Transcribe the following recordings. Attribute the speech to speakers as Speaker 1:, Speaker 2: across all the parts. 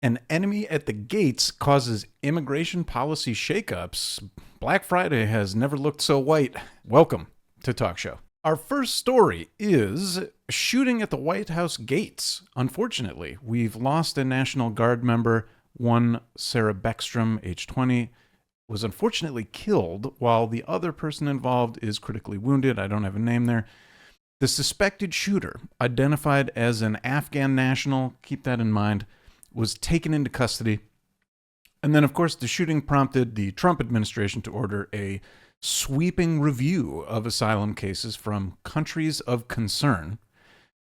Speaker 1: An enemy at the gates causes immigration policy shakeups. Black Friday has never looked so white. Welcome to Talk Show. Our first story is shooting at the White House gates. Unfortunately, we've lost a National Guard member. One, Sarah Beckstrom, age 20, was unfortunately killed, while the other person involved is critically wounded. I don't have a name there. The suspected shooter, identified as an Afghan national, keep that in mind, was taken into custody. And then, of course, the shooting prompted the Trump administration to order a sweeping review of asylum cases from countries of concern,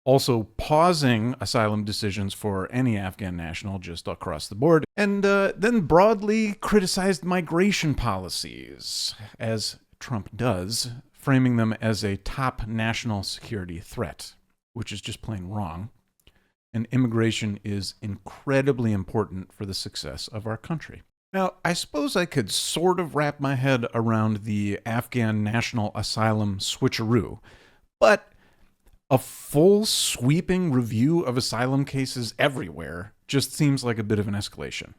Speaker 1: also pausing asylum decisions for any Afghan national just across the board, and then broadly criticized migration policies, as Trump does, framing them as a top national security threat, which is just plain wrong. And immigration is incredibly important for the success of our country. Now, I suppose I could sort of wrap my head around the Afghan national asylum switcheroo, but a full sweeping review of asylum cases everywhere just seems like a bit of an escalation.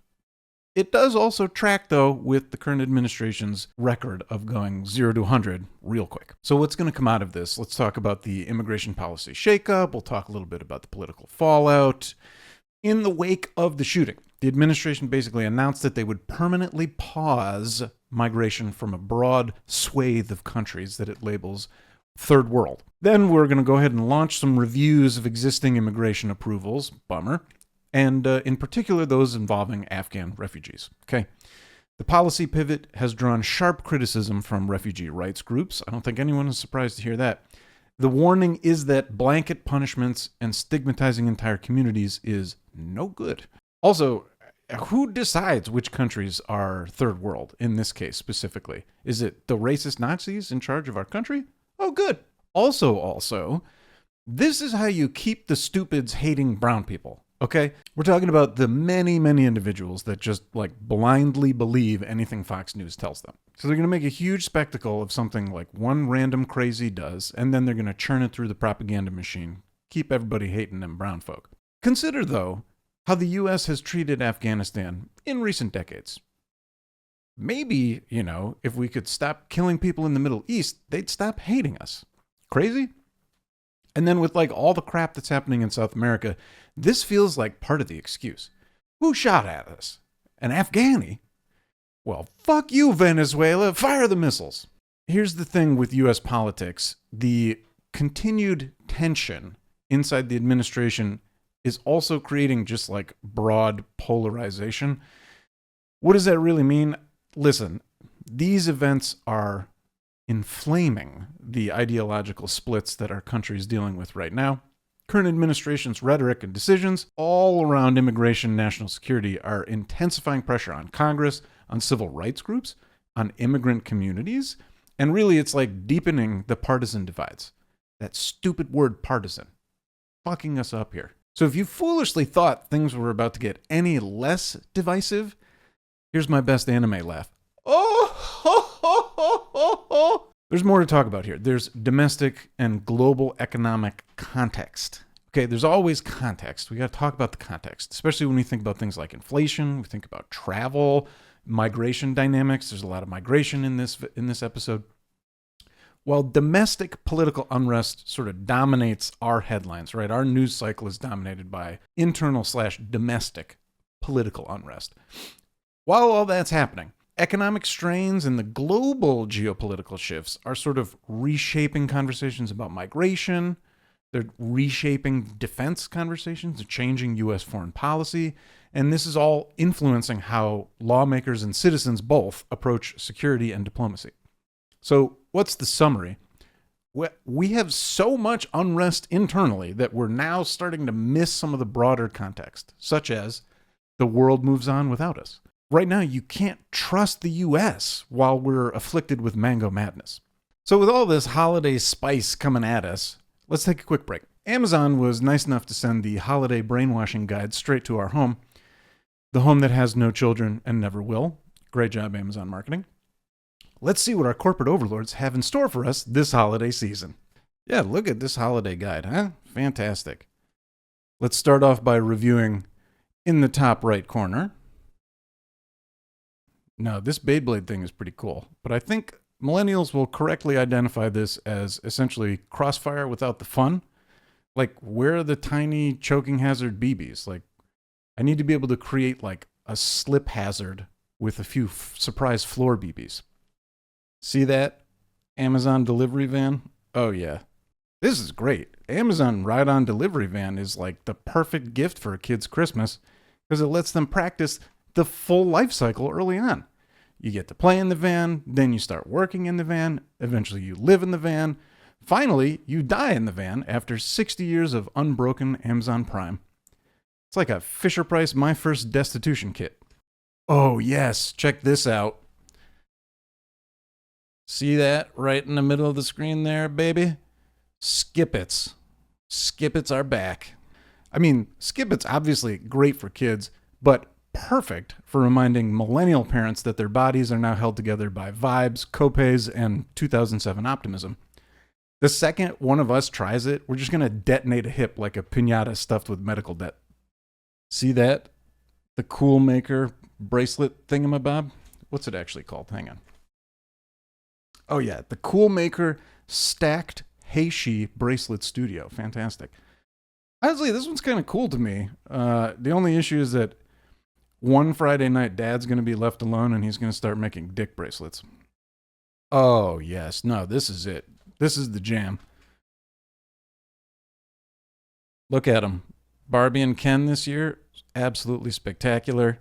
Speaker 1: It does also track, though, with the current administration's record of going 0 to 100 real quick. So what's going to come out of this? Let's talk about the immigration policy shakeup. We'll talk a little bit about the political fallout. In the wake of the shooting, the administration basically announced that they would permanently pause migration from a broad swathe of countries that it labels third world. Then we're going to go ahead and launch some reviews of existing immigration approvals. Bummer. And in particular, those involving Afghan refugees. Okay. The policy pivot has drawn sharp criticism from refugee rights groups. I don't think anyone is surprised to hear that. The warning is that blanket punishments and stigmatizing entire communities is no good. Also, who decides which countries are third world in this case specifically? Is it the racist Nazis in charge of our country? Oh, good. Also, this is how you keep the stupids hating brown people. Okay, we're talking about the many, many individuals that just blindly believe anything Fox News tells them. So they're going to make a huge spectacle of something like one random crazy does, and then they're going to churn it through the propaganda machine, keep everybody hating them brown folk. Consider, though, how the U.S. has treated Afghanistan in recent decades. Maybe, if we could stop killing people in the Middle East, they'd stop hating us. Crazy? And then with all the crap that's happening in South America, this feels like part of the excuse. Who shot at us? An Afghani? Well, fuck you, Venezuela. Fire the missiles. Here's the thing with U.S. politics. The continued tension inside the administration is also creating just broad polarization. What does that really mean? Listen, these events are inflaming the ideological splits that our country is dealing with right now. Current administration's rhetoric and decisions all around immigration and national security are intensifying pressure on Congress, on civil rights groups, on immigrant communities, and really it's deepening the partisan divides. That stupid word partisan. Fucking us up here. So if you foolishly thought things were about to get any less divisive, here's my best anime laugh. Oh, ho, ho, ho, ho, ho. There's more to talk about here. There's domestic and global economic context. Okay, there's always context. We got to talk about the context, especially when we think about things like inflation, we think about travel, migration dynamics. There's a lot of migration in this episode. While domestic political unrest sort of dominates our headlines, right? Our news cycle is dominated by internal/domestic political unrest. While all that's happening, economic strains and the global geopolitical shifts are sort of reshaping conversations about migration. They're reshaping defense conversations. They're changing U.S. foreign policy. And this is all influencing how lawmakers and citizens both approach security and diplomacy. So what's the summary? We have so much unrest internally that we're now starting to miss some of the broader context, such as the world moves on without us. Right now, you can't trust the U.S. while we're afflicted with mango madness. So with all this holiday spice coming at us, let's take a quick break. Amazon was nice enough to send the holiday brainwashing guide straight to our home, the home that has no children and never will. Great job, Amazon marketing. Let's see what our corporate overlords have in store for us this holiday season. Yeah, look at this holiday guide, huh? Fantastic. Let's start off by reviewing In the top right corner. Now, this Beyblade thing is pretty cool, but I think millennials will correctly identify this as essentially Crossfire without the fun. Like, where are the tiny choking hazard BBs? Like, I need to be able to create like a slip hazard with a few surprise floor BBs. See that? Amazon delivery van? Oh yeah. This is great. Amazon ride-on delivery van is like the perfect gift for a kid's Christmas because it lets them practice the full life cycle early on. You get to play in the van, then you start working in the van, eventually you live in the van, finally you die in the van after 60 years of unbroken Amazon Prime. It's like a Fisher-Price My First Destitution kit. Oh yes, check this out. See that right in the middle of the screen there, baby? Skip-its. Skip-its are back. I mean, Skip-its obviously great for kids, but perfect for reminding millennial parents that their bodies are now held together by vibes, copays, and 2007 optimism. The second one of us tries it, we're just going to detonate a hip like a piñata stuffed with medical debt. See that? The Cool Maker bracelet thingamabob? What's it actually called? Hang on. Oh yeah, the Cool Maker stacked Heishi bracelet studio. Fantastic. Honestly, this one's kind of cool to me. The only issue is that one Friday night, Dad's going to be left alone and he's going to start making dick bracelets. Oh, yes. No, this is it. This is the jam. Look at them. Barbie and Ken this year, absolutely spectacular.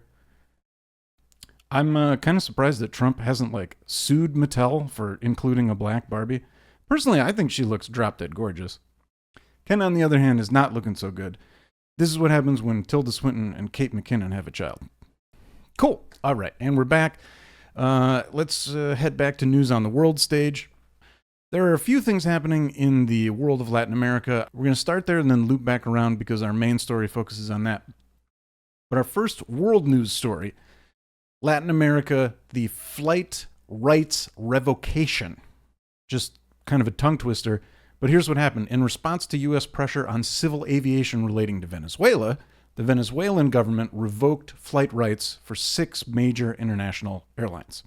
Speaker 1: I'm kind of surprised that Trump hasn't, like, sued Mattel for including a black Barbie. Personally, I think she looks drop-dead gorgeous. Ken, on the other hand, is not looking so good. This is what happens when Tilda Swinton and Kate McKinnon have a child. Cool. All right, and we're back. Let's head back to news on the world stage. There are a few things happening in the world of Latin America. We're going to start there and then loop back around because our main story focuses on that. But our first world news story, Latin America, the flight rights revocation. Just kind of a tongue twister. But here's what happened. In response to U.S. pressure on civil aviation relating to Venezuela, the Venezuelan government revoked flight rights for 6 major international airlines.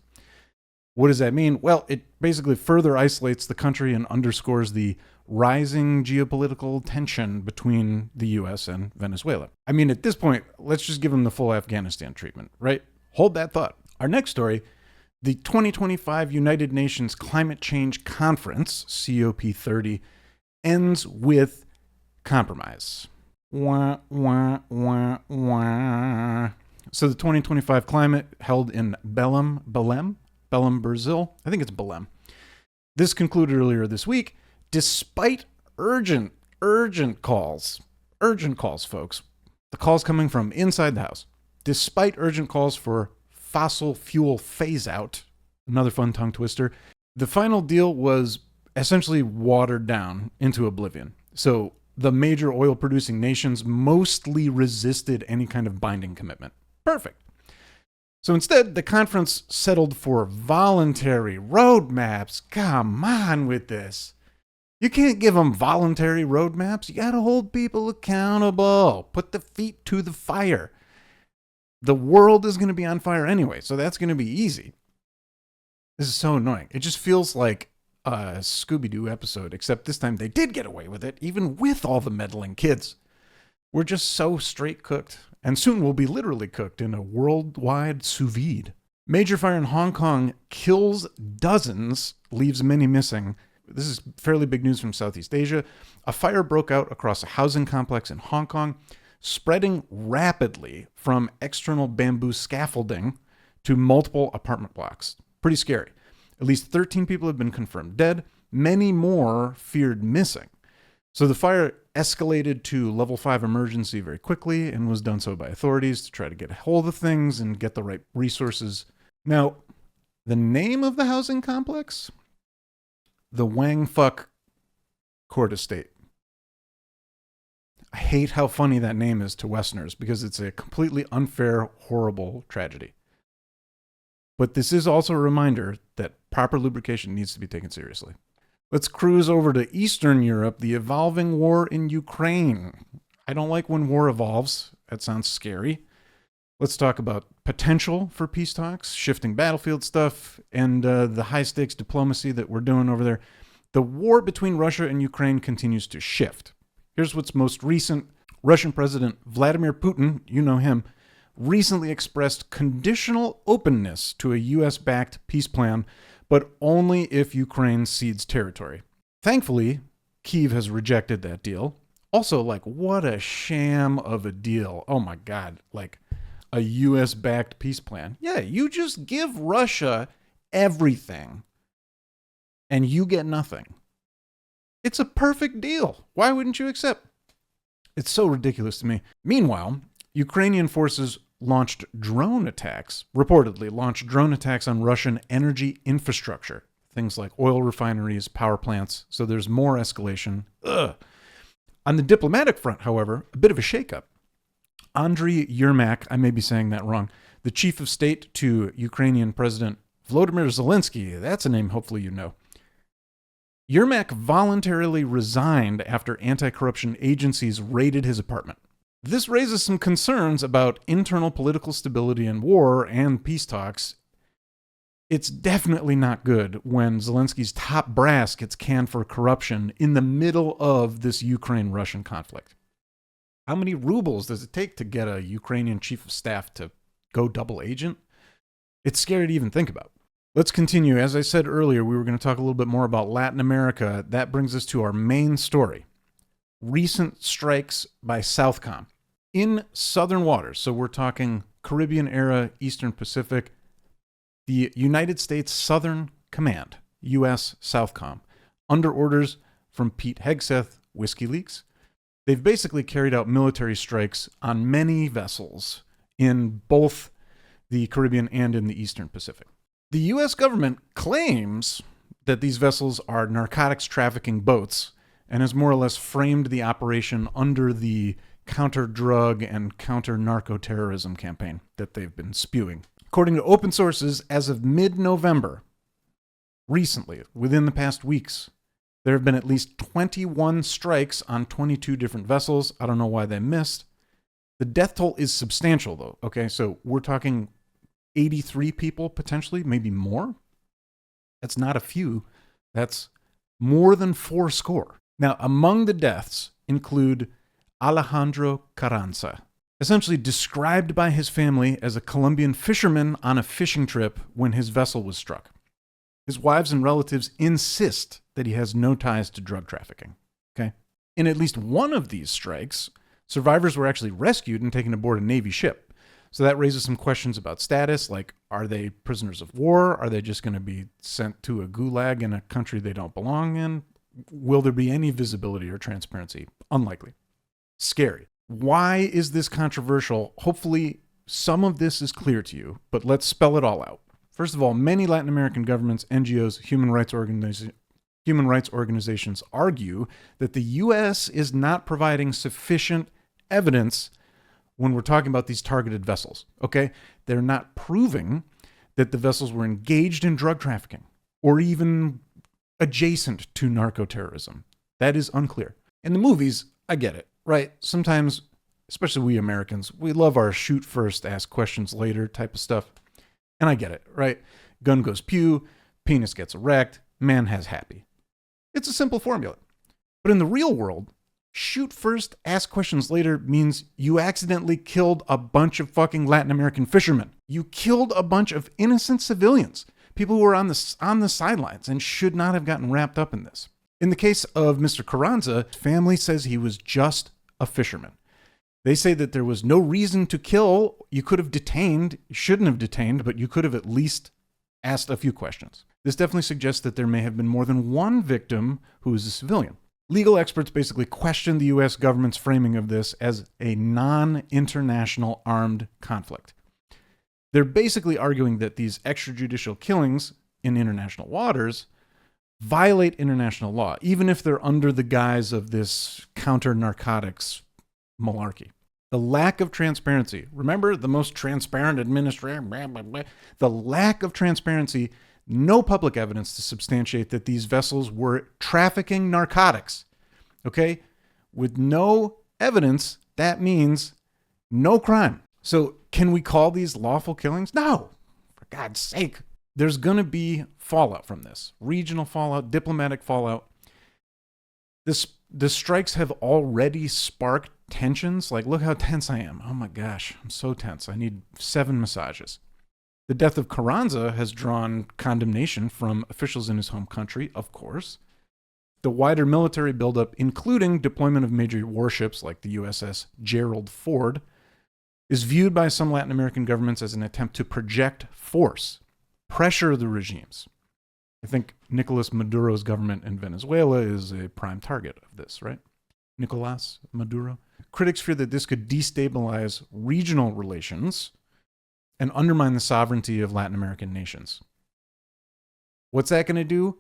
Speaker 1: What does that mean? Well, it basically further isolates the country and underscores the rising geopolitical tension between the U.S. and Venezuela. I mean, at this point, let's just give them the full Afghanistan treatment, right? Hold that thought. Our next story, the 2025 United Nations Climate Change Conference, COP30, ends with compromise. Wah, wah, wah, wah. So the 2025 climate held in Belém, Brazil. I think it's Belém. This concluded earlier this week, despite urgent calls, folks. The calls coming from inside the house. Despite urgent calls for fossil fuel phase out, another fun tongue twister, the final deal was essentially watered down into oblivion. So the major oil producing nations mostly resisted any kind of binding commitment. Perfect. So instead, the conference settled for voluntary roadmaps. Come on with this. You can't give them voluntary roadmaps. You got to hold people accountable. Put the feet to the fire. The world is going to be on fire anyway, so that's going to be easy. This is so annoying. It just feels like a Scooby-Doo episode, except this time they did get away with it, even with all the meddling kids. We're just so straight cooked, and soon we'll be literally cooked in a worldwide sous vide. Major fire in Hong Kong kills dozens, leaves many missing. This is fairly big news from Southeast Asia. A fire broke out across a housing complex in Hong Kong, spreading rapidly from external bamboo scaffolding to multiple apartment blocks. Pretty scary. At least 13 people have been confirmed dead. Many more feared missing. So the fire escalated to level 5 emergency very quickly and was done so by authorities to try to get a hold of things and get the right resources. Now, the name of the housing complex? The Wang Fuk Court estate. I hate how funny that name is to Westerners because it's a completely unfair, horrible tragedy. But this is also a reminder that proper lubrication needs to be taken seriously. Let's cruise over to Eastern Europe, the evolving war in Ukraine. I don't like when war evolves. That sounds scary. Let's talk about potential for peace talks, shifting battlefield stuff, and the high-stakes diplomacy that we're doing over there. The war between Russia and Ukraine continues to shift. Here's what's most recent. Russian President Vladimir Putin, you know him, recently expressed conditional openness to a U.S.-backed peace plan, but only if Ukraine cedes territory. Thankfully, Kyiv has rejected that deal. Also, what a sham of a deal. Oh my God, a U.S.-backed peace plan. Yeah, you just give Russia everything, and you get nothing. It's a perfect deal. Why wouldn't you accept? It's so ridiculous to me. Meanwhile, Ukrainian forces reportedly launched drone attacks on Russian energy infrastructure. Things like oil refineries, power plants. So there's more escalation. Ugh. On the diplomatic front, however, a bit of a shakeup. Andriy Yermak, I may be saying that wrong, the chief of state to Ukrainian President Volodymyr Zelensky, that's a name hopefully you know. Yermak voluntarily resigned after anti-corruption agencies raided his apartment. This raises some concerns about internal political stability in war and peace talks. It's definitely not good when Zelensky's top brass gets canned for corruption in the middle of this Ukraine-Russian conflict. How many rubles does it take to get a Ukrainian chief of staff to go double agent? It's scary to even think about. Let's continue. As I said earlier, we were going to talk a little bit more about Latin America. That brings us to our main story. Recent strikes by Southcom in southern waters. So we're talking Caribbean era, Eastern Pacific. The United States Southern Command, U.S. Southcom, under orders from Pete Hegseth, WikiLeaks, they've basically carried out military strikes on many vessels in both the Caribbean and in the Eastern Pacific. The U.S. government claims that these vessels are narcotics trafficking boats and has more or less framed the operation under the counter-drug and counter-narco-terrorism campaign that they've been spewing. According to open sources, as of mid-November, recently, within the past weeks, there have been at least 21 strikes on 22 different vessels. I don't know why they missed. The death toll is substantial, though. Okay, so we're talking 83 people, potentially, maybe more. That's not a few. That's more than 80. Now, among the deaths include Alejandro Carranza, essentially described by his family as a Colombian fisherman on a fishing trip when his vessel was struck. His wives and relatives insist that he has no ties to drug trafficking. Okay? In at least one of these strikes, survivors were actually rescued and taken aboard a Navy ship. So that raises some questions about status, like, are they prisoners of war? Are they just going to be sent to a gulag in a country they don't belong in? Will there be any visibility or transparency? Unlikely. Scary. Why is this controversial? Hopefully some of this is clear to you, but let's spell it all out. First of all, many Latin American governments, NGOs, human rights organizations argue that the U.S. is not providing sufficient evidence when we're talking about these targeted vessels, okay? They're not proving that the vessels were engaged in drug trafficking or even adjacent to narco-terrorism. That is unclear. In the movies, I get it, right? Sometimes, especially we Americans, we love our shoot first, ask questions later type of stuff. And I get it, right? Gun goes pew, penis gets erect, man has happy. It's a simple formula. But in the real world, shoot first, ask questions later means you accidentally killed a bunch of fucking Latin American fishermen. You killed a bunch of innocent civilians, people who were on the sidelines and should not have gotten wrapped up in this. In the case of Mr. Carranza, family says he was just a fisherman. They say that there was no reason to kill. You could have detained, shouldn't have detained, but you could have at least asked a few questions. This definitely suggests that there may have been more than one victim who is a civilian. Legal experts basically question the U.S. government's framing of this as a non-international armed conflict. They're basically arguing that these extrajudicial killings in international waters violate international law, even if they're under the guise of this counter-narcotics malarkey. The lack of transparency. Remember the most transparent administration? The lack of transparency, no public evidence to substantiate that these vessels were trafficking narcotics. Okay? With no evidence, that means no crime. So Can we call these lawful killings? No, for God's sake. There's going to be fallout from this. Regional fallout, diplomatic fallout. The strikes have already sparked tensions. Like, look how tense I am. Oh my gosh, I'm so tense. I need 7 massages. The death of Carranza has drawn condemnation from officials in his home country, of course. The wider military buildup, including deployment of major warships like the USS Gerald Ford, is viewed by some Latin American governments as an attempt to project force, pressure the regimes. I think Nicolas Maduro's government in Venezuela is a prime target of this, right? Nicolas Maduro. Critics fear that this could destabilize regional relations and undermine the sovereignty of Latin American nations. What's that going to do?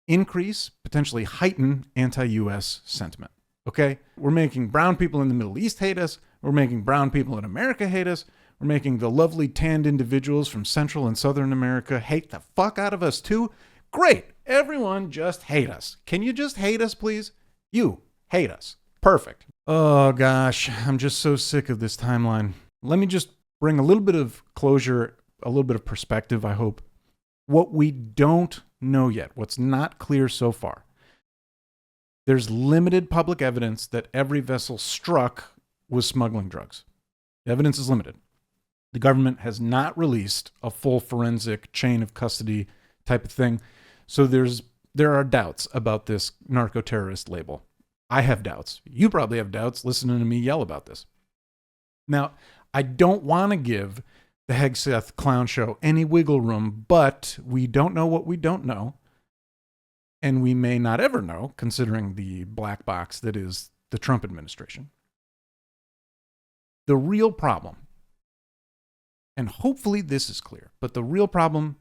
Speaker 1: Increase, potentially heighten anti-US sentiment. Okay? We're making brown people in the Middle East hate us. We're making brown people in America hate us. We're making the lovely tanned individuals from Central and Southern America hate the fuck out of us too. Great. Everyone just hate us. Can you just hate us, please? You hate us. Perfect. Oh gosh, I'm just so sick of this timeline. Let me just bring a little bit of closure, a little bit of perspective, I hope. What we don't know yet, what's not clear so far. There's limited public evidence that every vessel struck was smuggling drugs. The evidence is limited. The government has not released a full forensic chain of custody type of thing. So there are doubts about this narco-terrorist label. I have doubts. You probably have doubts listening to me yell about this. Now, I don't want to give the Hegseth Clown Show any wiggle room, but we don't know what we don't know. And we may not ever know, considering the black box that is the Trump administration. The real problem, and hopefully this is clear, but the real problem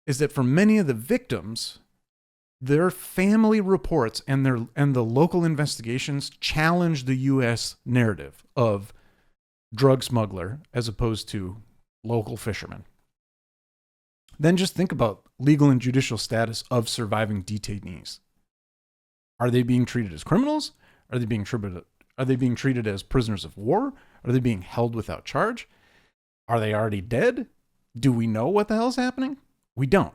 Speaker 1: is that for many of the victims, their family reports and the local investigations challenge the U.S. narrative of drug smuggler as opposed to local fisherman. Then just think about legal and judicial status of surviving detainees. Are they being treated as criminals? Are they being treated as prisoners of war? Are they being held without charge? Are they already dead? Do we know what the hell's happening? We don't.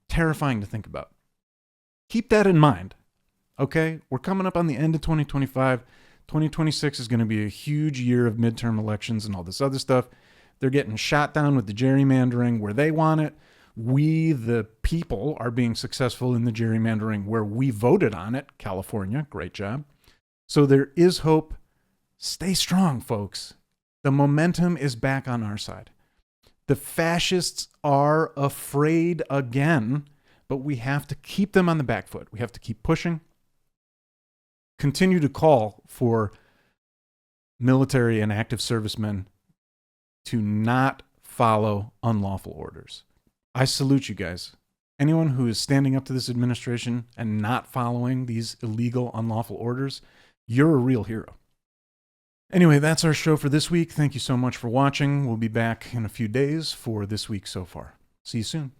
Speaker 1: Terrifying to think about. Keep that in mind, okay? We're coming up on the end of 2025. 2026 is going to be a huge year of midterm elections and all this other stuff. They're getting shot down with the gerrymandering where they want it. We, the people, are being successful in the gerrymandering where we voted on it. California, great job. So there is hope. Stay strong, folks. The momentum is back on our side. The fascists are afraid again, but we have to keep them on the back foot. We have to keep pushing. Continue to call for military and active servicemen to not follow unlawful orders. I salute you guys. Anyone who is standing up to this administration and not following these illegal, unlawful orders, you're a real hero. Anyway, that's our show for this week. Thank you so much for watching. We'll be back in a few days for This Week So Far. See you soon.